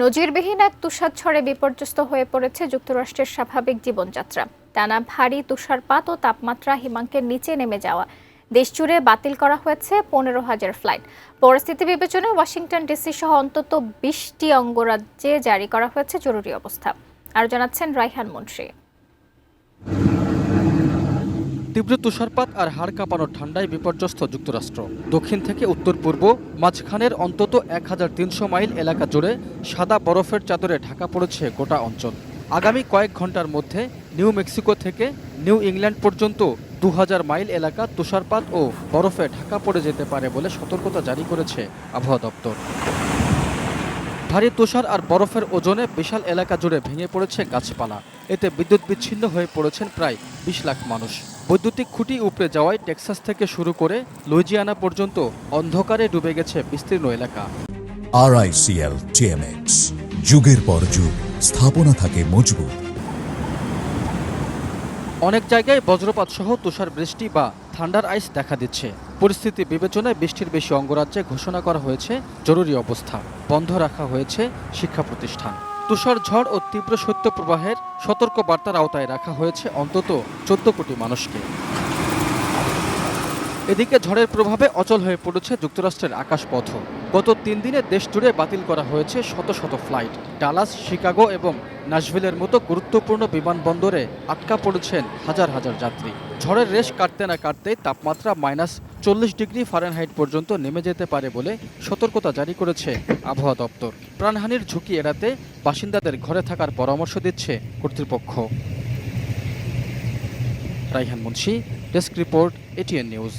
নজিরবিহীন এক তুষারঝড়ে বিপর্যস্ত হয়ে পড়েছে যুক্তরাষ্ট্রের স্বাভাবিক জীবনযাত্রা। টানা ভারী তুষারপাত ও তাপমাত্রা হিমাঙ্কের নিচে নেমে যাওয়া দেশজুড়ে বাতিল করা হয়েছে 15,000 ফ্লাইট। পরিস্থিতি বিবেচনায় ওয়াশিংটন ডিসি সহ অন্তত 20টি অঙ্গরাজ্যে জারি করা হয়েছে জরুরি অবস্থা। আরও জানাচ্ছেন রায়হান মুন্সি। তীব্র তুষারপাত আর হাড় কাঁপানো ঠান্ডায় বিপর্যস্ত যুক্তরাষ্ট্র। দক্ষিণ থেকে উত্তর পূর্ব মাঝখানের অন্তত 1300 মাইল এলাকা জুড়ে সাদা বরফের চাদরে ঢাকা পড়েছে গোটা অঞ্চল। আগামী কয়েক ঘন্টার মধ্যে নিউ মেক্সিকো থেকে নিউ ইংল্যান্ড পর্যন্ত 2000 মাইল এলাকা তুষারপাত ও বরফে ঢাকা পড়ে যেতে পারে বলে সতর্কতা জারি করেছে আবহাওয়া দপ্তর। ভারী তুষার আর বরফের ওজনে বিশাল এলাকা জুড়ে ভেঙে পড়েছে গাছপালা। এতে বিদ্যুৎ বিচ্ছিন্ন হয়ে পড়েছেন প্রায় 20 লাখ মানুষ। বৈদ্যুতিক খুঁটি উপড়ে যাওয়ায় টেক্সাস থেকে শুরু করে লুইজিয়ানা পর্যন্ত অন্ধকারে ডুবে গেছে বিস্তীর্ণ এলাকা। RICL TMX, যুগের পর যুগ স্থাপনা থাকে মজবুত। অনেক জায়গায় বজ্রপাত সহ তুষার বৃষ্টি বা থান্ডার আইস দেখা দিচ্ছে। পরিস্থিতি বিবেচনায় 20টির বেশি অঙ্গরাজ্যে ঘোষণা করা হয়েছে জরুরি অবস্থা। বন্ধ রাখা হয়েছে শিক্ষা প্রতিষ্ঠান। তুষার ঝড় ও তীব্র শৈত্যপ্রবাহের সতর্ক বার্তার আওতায় রাখা হয়েছে অন্তত 14 কোটি মানুষকে। এদিকে ঝড়ের প্রভাবে অচল হয়ে পড়েছে যুক্তরাষ্ট্রের আকাশপথ। গত 3 দিনে দেশ জুড়ে বাতিল করা হয়েছে শত শত ফ্লাইট। ডালাস, শিকাগো এবং নাশভিলের মতো গুরুত্বপূর্ণ বিমানবন্দরে আটকা পড়েছেন হাজার হাজার যাত্রী। ঝড়ের রেশ কাটতে না কাটতেই তাপমাত্রা -40 ডিগ্রি ফারেনহাইট পর্যন্ত নেমে যেতে পারে বলে সতর্কতা জারি করেছে আবহাওয়া দপ্তর। প্রাণহানির ঝুঁকি এড়াতে বাসিন্দাদের ঘরে থাকার পরামর্শ দিচ্ছে কর্তৃপক্ষ। Raihan Munshi, desk report, ATN news.